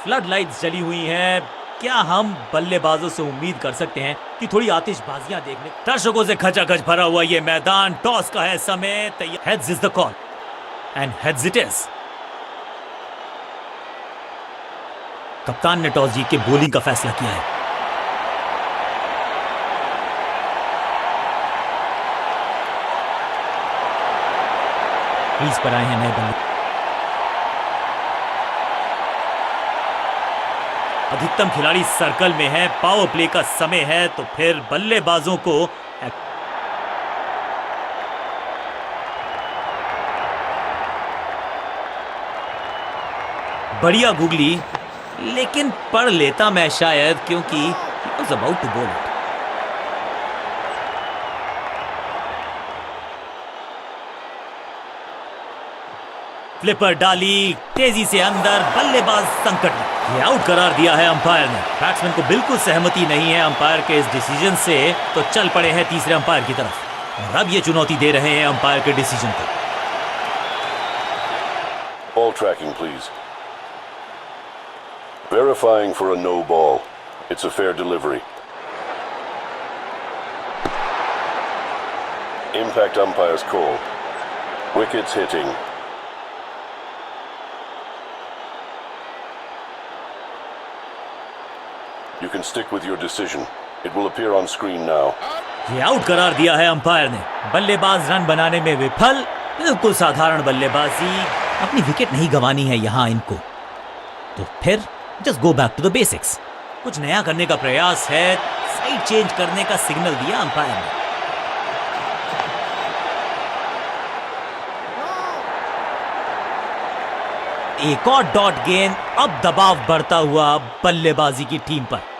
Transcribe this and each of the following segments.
Flood lights जली हुई हैं। क्या हम बल्लेबाजों से उम्मीद कर सकते हैं कि थोड़ी आतिशबाजियां देखने? दर्शकों से खचाखच भरा हुआ ये मैदान, टॉस का है समय। Heads is the call and heads it is. कप्तान ने टॉस जीत के बॉलिंग का फैसला किया है। क्रीज पर आए हैं नए बल्ले। अधिकतम खिलाड़ी सर्कल में है, पावर प्ले का समय है, तो फिर बल्लेबाजों को बढ़िया गुगली, लेकिन पढ़ लेता मैं शायद, क्योंकि he was about to bowl it. Flipper डाली तेजी से अंदर, बल्लेबाज संकट में। ये आउट करार दिया है अंपायर ने। बैट्समैन को बिल्कुल सहमति नहीं है अंपायर के इस डिसीजन से, तो चल पड़े हैं तीसरे अंपायर की तरफ और अब ये चुनौती दे रहे हैं अंपायर के डिसीजन को। Ball tracking, please. Verifying for a no ball. It's a fair delivery. Impact umpire's call. Wickets hitting. You can stick with your decision. It will appear on screen now. ये out करार दिया है umpire ने। बल्लेबाज run बनाने में विफल। बिल्कुल साधारण बल्लेबाजी, अपनी विकेट नहीं गंवानी है यहां इनको, तो फिर just go back to the basics. कुछ नया करने का प्रयास है, साइड चेंज करने का सिग्नल दिया अंपायर ने। एक और डॉट गेंद, अब दबाव बढ़ता हुआ बल्लेबाजी की टीम पर।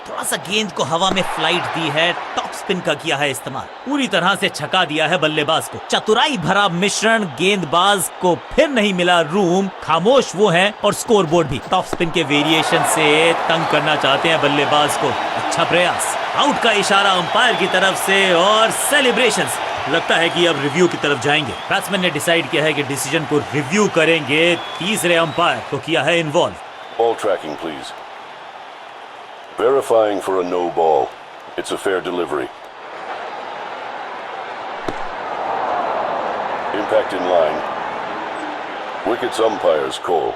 थोड़ा सा गेंद को हवा में फ्लाइट दी है, टॉप स्पिन का किया है इस्तेमाल, पूरी तरह से छका दिया है बल्लेबाज को। चतुराई भरा मिश्रण, गेंदबाज को फिर नहीं मिला रूम, खामोश वो हैं और स्कोरबोर्ड भी। टॉप स्पिन के वेरिएशन से तंग करना चाहते हैं बल्लेबाज को। अच्छा प्रयास, आउट का इशारा अंपायर की तरफ से और सेलिब्रेशंस। लगता है कि अब रिव्यू की तरफ जाएंगे। बैट्समैन ने डिसाइड किया है कि डिसीजन को रिव्यू करेंगे। तीसरे अंपायर को किया है involve. Ball tracking, please. Verifying for a no ball. It's a fair delivery. Impact in line. Wickets umpire's call.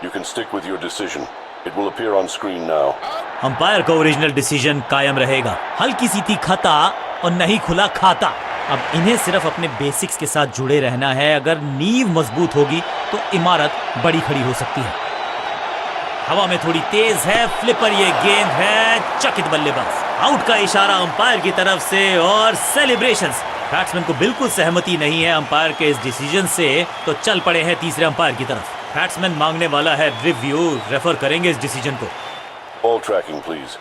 You can stick with your decision. It will appear on screen now. Umpire का original decision कायम रहेगा। हल्की सी थी खता और नहीं खुला खाता। अब इन्हें सिर्फ अपने बेसिक्स के साथ जुड़े रहना है। अगर नींव मजबूत होगी तो इमारत बड़ी खड़ी हो सकती है। हवा में थोड़ी तेज है, फ्लिपर ये गेंद है, चकित बल्लेबाज। आउट का इशारा अंपायर की तरफ से और सेलिब्रेशंस। बैट्समैन को बिल्कुल सहमति नहीं है अंपायर के इस डिसीजन से, तो चल पड़े हैं तीसरे अंपायर की तरफ। बैट्समैन मांगने वाला है रिव्यू, रेफर करेंगे इस डिसीजन को। Ball tracking, please.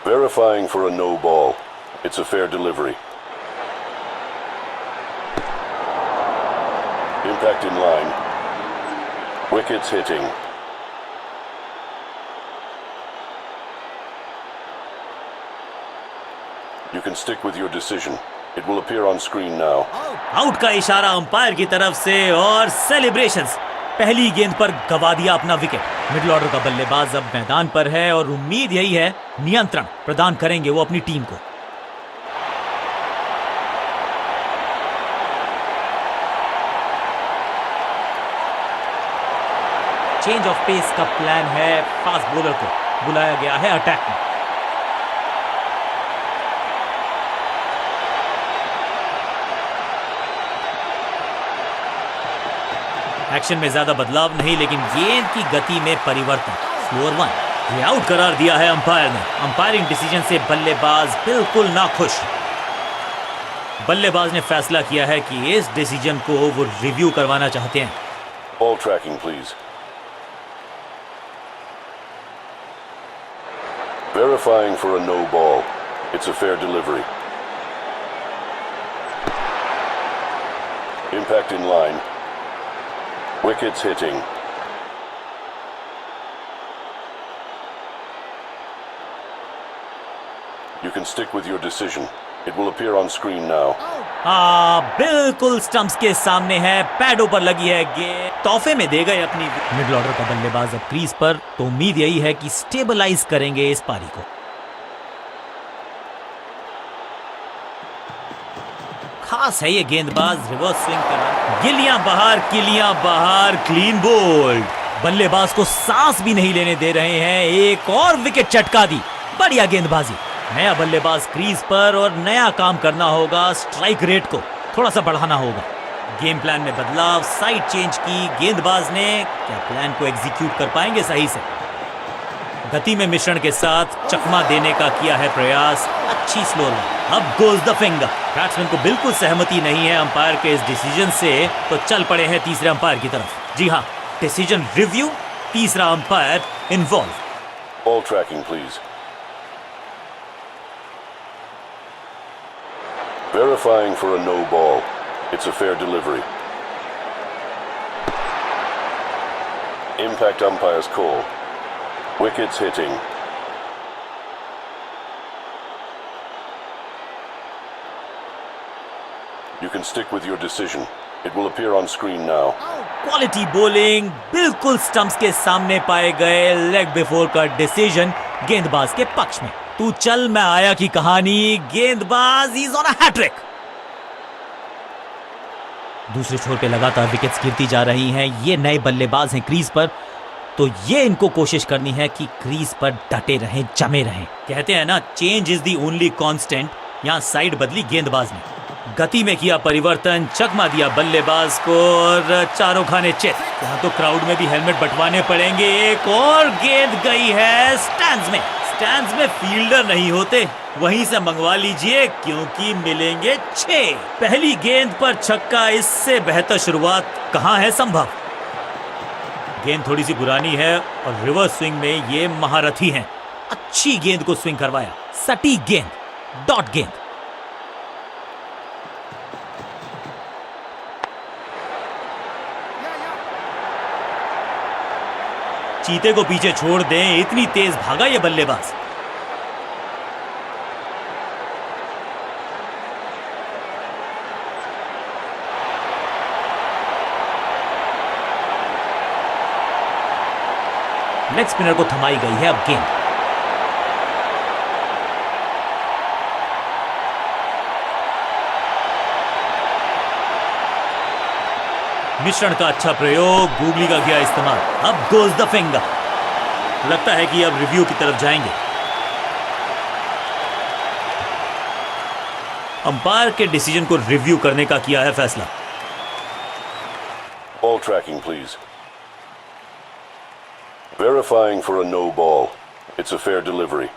Verifying for a no ball. It's a fair delivery. Impact in line. Wickets hitting. You can stick with your decision. It will appear on screen now. Out का इशारा umpire की तरफ से और celebrations. पहली गेंद पर गवा दिया अपना विकेट। मिडिल ऑर्डर का बल्लेबाज अब मैदान पर है और उम्मीद यही है नियंत्रण प्रदान करेंगे वो अपनी टीम को। चेंज ऑफ पेस का प्लान है। फास्ट बॉलर को बुलाया गया है अटैक में। एक्शन में ज्यादा बदलाव नहीं, लेकिन गेंद की गति में परिवर्तन। Slower one. ये आउट करार दिया है अंपायर ने। अंपायरिंग डिसीजन से बल्लेबाज बिल्कुल नाखुश। बल्लेबाज ने फैसला किया है कि इस डिसीजन को वो रिव्यू करवाना चाहते हैं। Ball tracking, please. Verifying for a no ball. It's a fair delivery. Impact in line. Wickets hitting. You can stick with your decision. It will appear on screen now. बिल्कुल stumps के सामने है, पैडों पर लगी है गेंद, तोहफे में दे गए अपनी। मिडिल ऑर्डर का बल्लेबाज अब क्रीज पर, तो उम्मीद यही है कि स्टेबलाइज करेंगे इस पारी को। खास है ये गेंदबाज, रिवर्स स्विंग कर रहा है, किलियां बाहर, क्लीन बोल्ड। बल्लेबाज को सांस भी नहीं लेने दे रहे हैं, एक और विकेट चटका दी। बढ़िया गेंदबाजी। नया बल्लेबाज क्रीज पर और नया काम करना होगा, स्ट्राइक रेट को थोड़ा सा बढ़ाना होगा। गेम प्लान में बदलाव, साइड चेंज की गेंदबाज ने, क्या प्लान को एग्जीक्यूट कर पाएंगे सही से? गति में मिश्रण के साथ चकमा देने का किया है प्रयास, अच्छी स्लो रन। अब गोज द फिंगर। बैट्समैन को बिल्कुल सहमति नहीं है अंपायर के इस डिसीजन से, तो चल पड़े हैं तीसरे अंपायर की तरफ। जी हाँ, डिसीजन रिव्यू, तीसरा umpire involve. Ball tracking, please. Verifying for a no ball. It's a fair delivery. Impact umpire's call. Wickets hitting. You can stick with your decision. It will appear on screen now. Quality bowling, बिल्कुल stumps के सामने पाए गए, leg before का decision गेंदबाज के पक्ष में। तू चल मैं आया की कहानी, गेंदबाज इज ऑन अ हैट्रिक। दूसरे छोर पे लगातार विकेट्स गिरती जा रही हैं, ये नए बल्लेबाज हैं क्रीज पर, तो ये इनको कोशिश करनी है कि क्रीज पर डटे रहें, जमे रहें। कहते हैं ना, change is the only constant. यहां साइड बदली गेंदबाज ने, गति में किया परिवर्तन, चकमा दिया बल्लेबाज को और चारों खाने चेत। यहां तो क्राउड में भी हेलमेट बंटवाने पड़ेंगे। एक और गेंद गई है स्टैंड्स में। स्टैंड्स में फील्डर नहीं होते, वहीं से मंगवा लीजिए क्योंकि मिलेंगे 6। पहली गेंद पर छक्का, इससे बेहतर शुरुआत कहां है संभव। गेंद थोड़ी सी पुरानी है और रिवर्स स्विंग में ये महारथी हैं। अच्छी गेंद को स्विंग करवाया, सटीक गेंद, डॉट गेंद। चीते को पीछे छोड़ दें, इतनी तेज भागा ये बल्लेबाज। लेग स्पिनर को थमाई गई है अब गेंद। मिश्रण का अच्छा प्रयोग, गूगली का किया इस्तेमाल। अब गोज द फिंगर। लगता है कि अब रिव्यू की तरफ जाएंगे। अंपायर के डिसीजन को रिव्यू करने का किया है फैसला। Ball tracking, please. Verifying for a no ball. It's a fair delivery.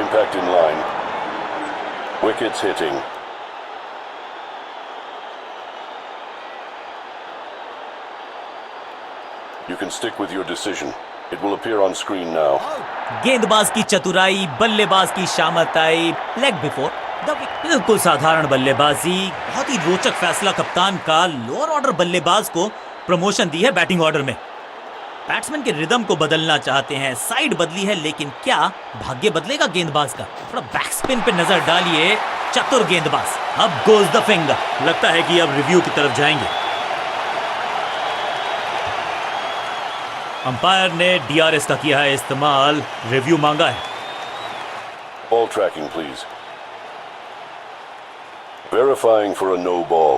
Impact in line. Wickets hitting. You can stick with your decision. It will appear on screen now. गेंदबाज की चतुराई, बल्लेबाज की शामताई, लेग बिफोर द विकेट। बिल्कुल साधारण बल्लेबाजी, बहुत ही रोचक फैसला कप्तान का। लोअर ऑर्डर बल्लेबाज को प्रमोशन दी है बैटिंग ऑर्डर में। बैट्समैन के रिदम को बदलना चाहते हैं, साइड बदली है, लेकिन क्या भाग्य बदलेगा गेंदबाज का? थोड़ा बैक स्पिन पे नजर डालिए, चतुर गेंदबाज। अब गोज द फिंगर। लगता है कि अब रिव्यू की तरफ जाएंगे। अंपायर ने डीआरएस का किया है इस्तेमाल, रिव्यू मांगा है। Ball tracking, please. Verifying for a no ball.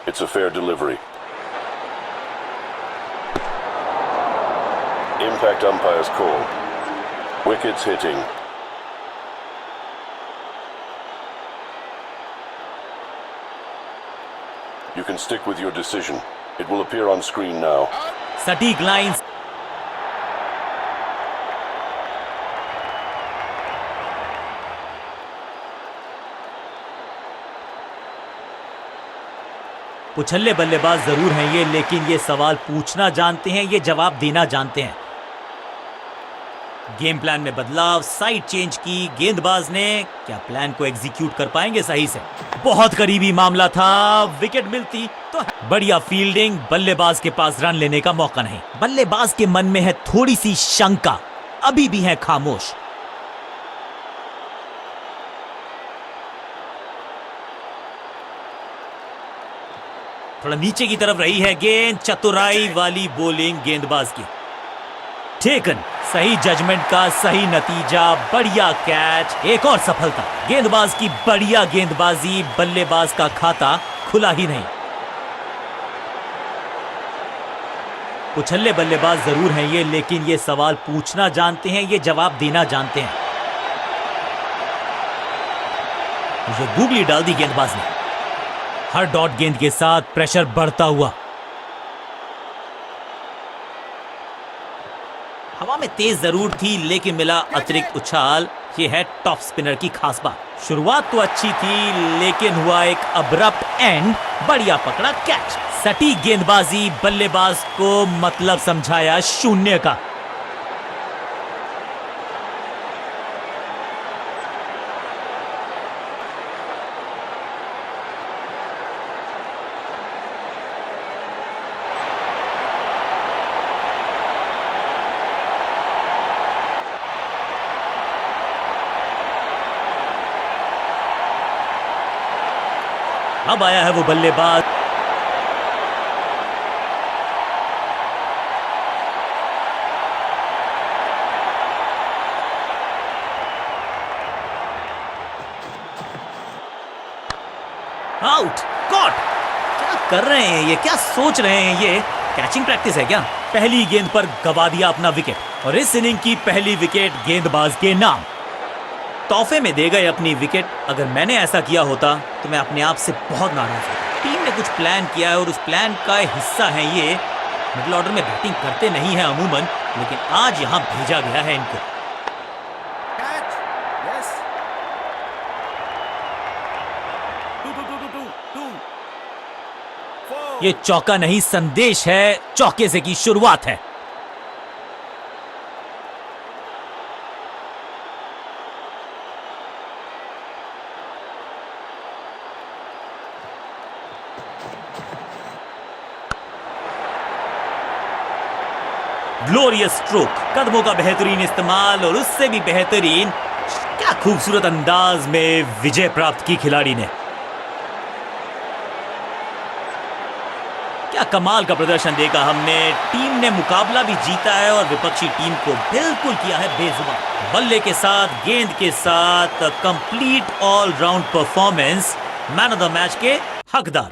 It's a fair delivery. Impact umpire's call. Wickets hitting. You can stick with your decision. It will appear on screen now. सटीक lines. उछल्ले बल्लेबाज जरूर हैं ये, लेकिन ये सवाल पूछना जानते हैं, ये जवाब देना जानते हैं। गेम प्लान में बदलाव, साइड चेंज की गेंदबाज ने, क्या प्लान को एग्जीक्यूट कर पाएंगे सही से? बहुत करीबी मामला था, विकेट मिलती तो। बढ़िया फील्डिंग, बल्लेबाज के पास रन लेने का मौका नहीं। बल्लेबाज के मन में है थोड़ी सी शंका, अभी भी है खामोश। थोड़ा नीचे की तरफ रही है गेंद, चतुराई वाली बॉलिंग गेंदबाज की। टेकन, सही जजमेंट का सही नतीजा, बढ़िया कैच, एक और सफलता। गेंदबाज की बढ़िया गेंदबाजी, बल्लेबाज का खाता खुला ही नहीं। उछल्ले बल्लेबाज जरूर हैं ये, लेकिन ये सवाल पूछना जानते हैं, ये जवाब देना जानते हैं। ये गूगली डाल दी गेंदबाज ने। हर डॉट गेंद के साथ प्रेशर बढ़ता हुआ। हवा में तेज जरूर थी, लेकिन मिला अतिरिक्त उछाल। ये है टॉप स्पिनर की खास बात। शुरुआत तो अच्छी थी, लेकिन हुआ एक अब्रप्ट एंड। बढ़िया पकड़ा कैच। सटीक गेंदबाजी, बल्लेबाज को मतलब समझाया शून्य का। अब आया है वो बल्लेबाज। Out, caught. क्या कर रहे हैं ये, क्या सोच रहे हैं ये? कैचिंग प्रैक्टिस है क्या? पहली गेंद पर गवा दिया अपना विकेट, और इस इनिंग की पहली विकेट गेंदबाज के नाम। तोहफे में दे गए अपनी विकेट। अगर मैंने ऐसा किया होता तो मैं अपने आप से बहुत नाराज हूं। टीम ने कुछ प्लान किया है और उस प्लान का हिस्सा है ये। मिडिल ऑर्डर में बैटिंग करते नहीं है अमूमन, लेकिन आज यहां भेजा गया है इनको। ये चौका नहीं, संदेश है। चौके से की शुरुआत है। ग्लोरियस स्ट्रोक, कदमों का बेहतरीन इस्तेमाल, और उससे भी बेहतरीन क्या खूबसूरत अंदाज में विजय प्राप्त की खिलाड़ी ने। क्या कमाल का प्रदर्शन देखा हमने। टीम ने मुकाबला भी जीता है और विपक्षी टीम को बिल्कुल किया है बेजुबान। बल्ले के साथ, गेंद के साथ, complete all round performance. Man of the match के हकदार।